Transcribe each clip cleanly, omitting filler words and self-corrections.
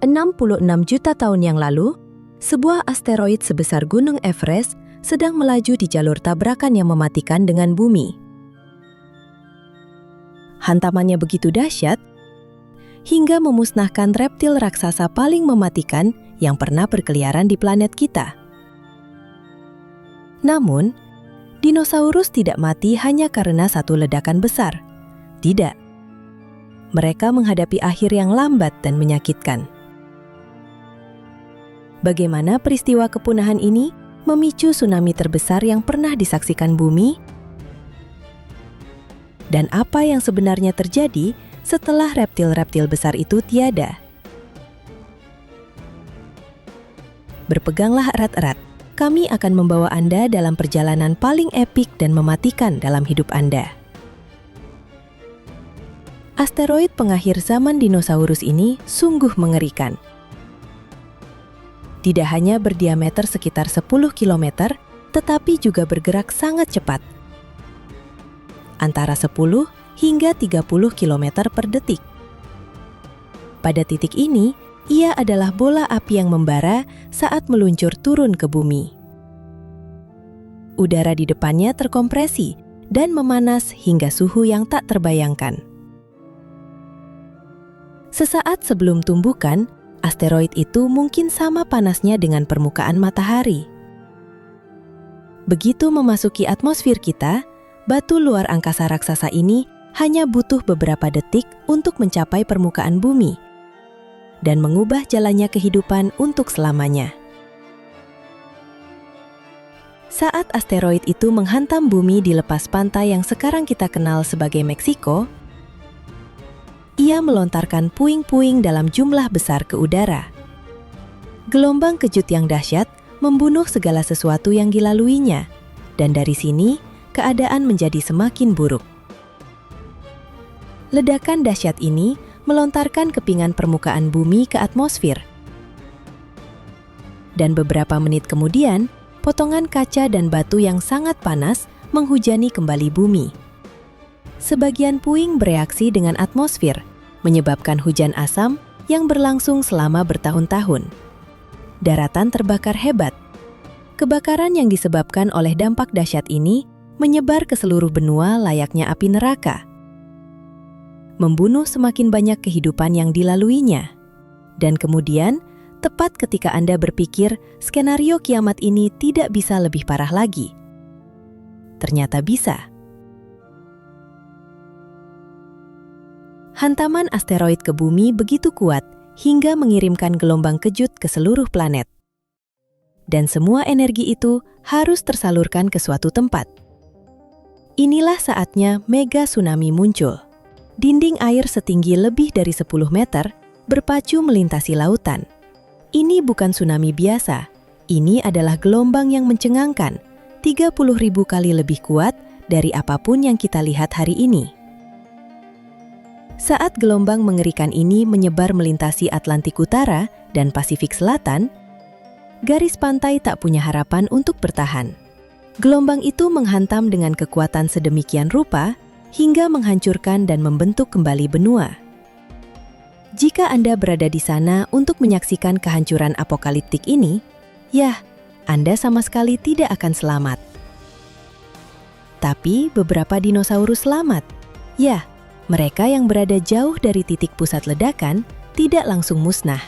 66 juta tahun yang lalu, sebuah asteroid sebesar Gunung Everest sedang melaju di jalur tabrakan yang mematikan dengan bumi. Hantamannya begitu dahsyat, hingga memusnahkan reptil raksasa paling mematikan yang pernah berkeliaran di planet kita. Namun, dinosaurus tidak mati hanya karena satu ledakan besar. Tidak. Mereka menghadapi akhir yang lambat dan menyakitkan. Bagaimana peristiwa kepunahan ini memicu tsunami terbesar yang pernah disaksikan bumi? Dan apa yang sebenarnya terjadi setelah reptil-reptil besar itu tiada? Berpeganglah erat-erat. Kami akan membawa Anda dalam perjalanan paling epik dan mematikan dalam hidup Anda. Asteroid pengakhir zaman dinosaurus ini sungguh mengerikan. Tidak hanya berdiameter sekitar 10 km, tetapi juga bergerak sangat cepat. Antara 10 hingga 30 km per detik. Pada titik ini, ia adalah bola api yang membara saat meluncur turun ke bumi. Udara di depannya terkompresi dan memanas hingga suhu yang tak terbayangkan. Sesaat sebelum tumbukan, asteroid itu mungkin sama panasnya dengan permukaan matahari. Begitu memasuki atmosfer kita, batu luar angkasa raksasa ini hanya butuh beberapa detik untuk mencapai permukaan bumi dan mengubah jalannya kehidupan untuk selamanya. Saat asteroid itu menghantam bumi di lepas pantai yang sekarang kita kenal sebagai Meksiko, ia melontarkan puing-puing dalam jumlah besar ke udara. Gelombang kejut yang dahsyat membunuh segala sesuatu yang dilaluinya, dan dari sini keadaan menjadi semakin buruk. Ledakan dahsyat ini melontarkan kepingan permukaan bumi ke atmosfer. Dan beberapa menit kemudian, potongan kaca dan batu yang sangat panas menghujani kembali bumi. Sebagian puing bereaksi dengan atmosfer, menyebabkan hujan asam yang berlangsung selama bertahun-tahun. Daratan terbakar hebat. Kebakaran yang disebabkan oleh dampak dahsyat ini menyebar ke seluruh benua layaknya api neraka, membunuh semakin banyak kehidupan yang dilaluinya. Dan kemudian, tepat ketika Anda berpikir skenario kiamat ini tidak bisa lebih parah lagi, ternyata bisa. Hantaman asteroid ke bumi begitu kuat hingga mengirimkan gelombang kejut ke seluruh planet. Dan semua energi itu harus tersalurkan ke suatu tempat. Inilah saatnya mega tsunami muncul. Dinding air setinggi lebih dari 10 meter berpacu melintasi lautan. Ini bukan tsunami biasa. Ini adalah gelombang yang mencengangkan, 30.000 kali lebih kuat dari apapun yang kita lihat hari ini. Saat gelombang mengerikan ini menyebar melintasi Atlantik Utara dan Pasifik Selatan, garis pantai tak punya harapan untuk bertahan. Gelombang itu menghantam dengan kekuatan sedemikian rupa hingga menghancurkan dan membentuk kembali benua. Jika Anda berada di sana untuk menyaksikan kehancuran apokaliptik ini, ya, Anda sama sekali tidak akan selamat. Tapi beberapa dinosaurus selamat. Ya, mereka yang berada jauh dari titik pusat ledakan tidak langsung musnah.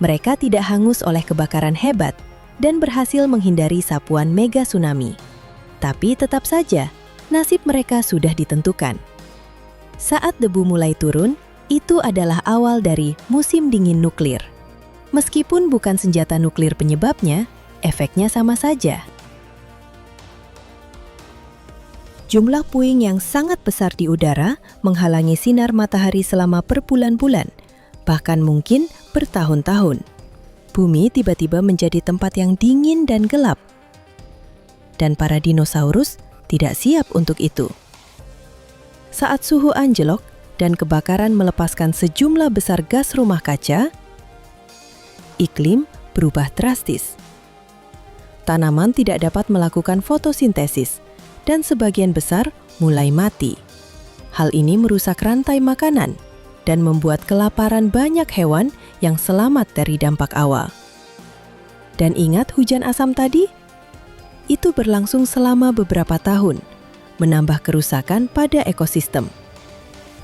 Mereka tidak hangus oleh kebakaran hebat dan berhasil menghindari sapuan mega tsunami. Tapi tetap saja, nasib mereka sudah ditentukan. Saat debu mulai turun, itu adalah awal dari musim dingin nuklir. Meskipun bukan senjata nuklir penyebabnya, efeknya sama saja. Jumlah puing yang sangat besar di udara menghalangi sinar matahari selama berbulan-bulan, bahkan mungkin bertahun-tahun. Bumi tiba-tiba menjadi tempat yang dingin dan gelap. Dan para dinosaurus tidak siap untuk itu. Saat suhu anjlok dan kebakaran melepaskan sejumlah besar gas rumah kaca, iklim berubah drastis. Tanaman tidak dapat melakukan fotosintesis dan sebagian besar mulai mati. Hal ini merusak rantai makanan, dan membuat kelaparan banyak hewan yang selamat dari dampak awal. Dan ingat hujan asam tadi? Itu berlangsung selama beberapa tahun, menambah kerusakan pada ekosistem.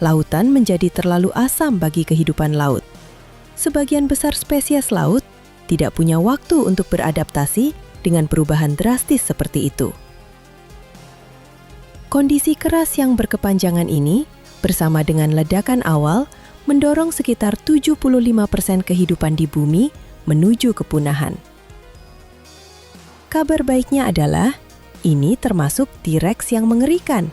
Lautan menjadi terlalu asam bagi kehidupan laut. Sebagian besar spesies laut tidak punya waktu untuk beradaptasi dengan perubahan drastis seperti itu. Kondisi keras yang berkepanjangan ini, bersama dengan ledakan awal, mendorong sekitar 75% kehidupan di bumi menuju kepunahan. Kabar baiknya adalah, ini termasuk T-Rex yang mengerikan.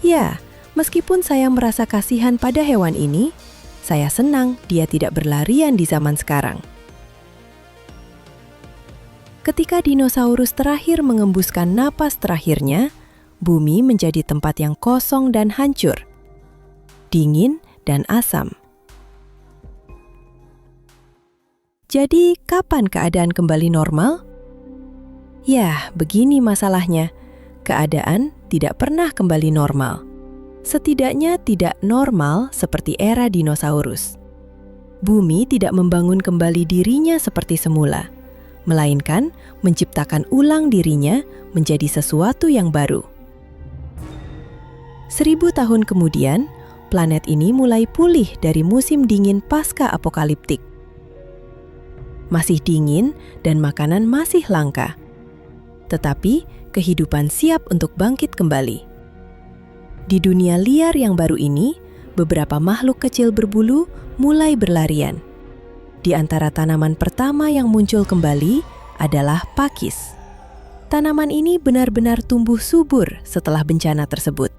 Ya, meskipun saya merasa kasihan pada hewan ini, saya senang dia tidak berlarian di zaman sekarang. Ketika dinosaurus terakhir mengembuskan napas terakhirnya, bumi menjadi tempat yang kosong dan hancur, dingin dan asam. Jadi, kapan keadaan kembali normal? Ya, begini masalahnya. Keadaan tidak pernah kembali normal. Setidaknya tidak normal seperti era dinosaurus. Bumi tidak membangun kembali dirinya seperti semula, melainkan menciptakan ulang dirinya menjadi sesuatu yang baru. 1000 tahun kemudian, planet ini mulai pulih dari musim dingin pasca apokaliptik. Masih dingin dan makanan masih langka. Tetapi kehidupan siap untuk bangkit kembali. Di dunia liar yang baru ini, beberapa makhluk kecil berbulu mulai berlarian. Di antara tanaman pertama yang muncul kembali adalah pakis. Tanaman ini benar-benar tumbuh subur setelah bencana tersebut.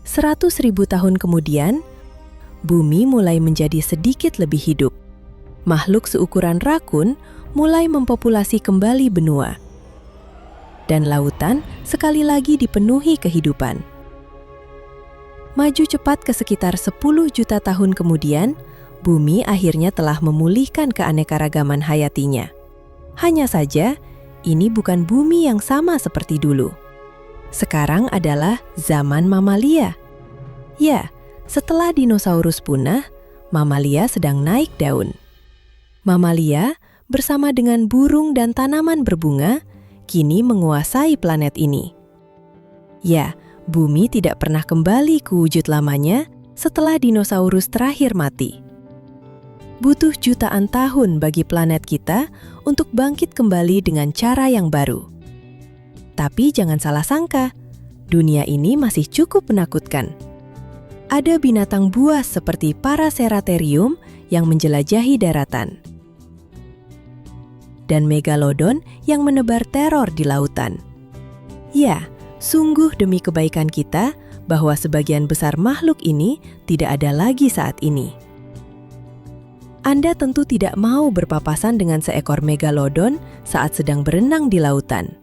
100.000 tahun kemudian, bumi mulai menjadi sedikit lebih hidup. Makhluk seukuran rakun mulai mempopulasi kembali benua. Dan lautan sekali lagi dipenuhi kehidupan. Maju cepat ke sekitar 10 juta tahun kemudian, bumi akhirnya telah memulihkan keanekaragaman hayatinya. Hanya saja, ini bukan bumi yang sama seperti dulu. Sekarang adalah zaman mamalia. Ya, setelah dinosaurus punah, mamalia sedang naik daun. Mamalia bersama dengan burung dan tanaman berbunga, kini menguasai planet ini. Ya, bumi tidak pernah kembali ke wujud lamanya setelah dinosaurus terakhir mati. Butuh jutaan tahun bagi planet kita untuk bangkit kembali dengan cara yang baru. Tapi jangan salah sangka, dunia ini masih cukup menakutkan. Ada binatang buas seperti Paraceratherium yang menjelajahi daratan. Dan megalodon yang menebar teror di lautan. Ya, sungguh demi kebaikan kita bahwa sebagian besar makhluk ini tidak ada lagi saat ini. Anda tentu tidak mau berpapasan dengan seekor megalodon saat sedang berenang di lautan.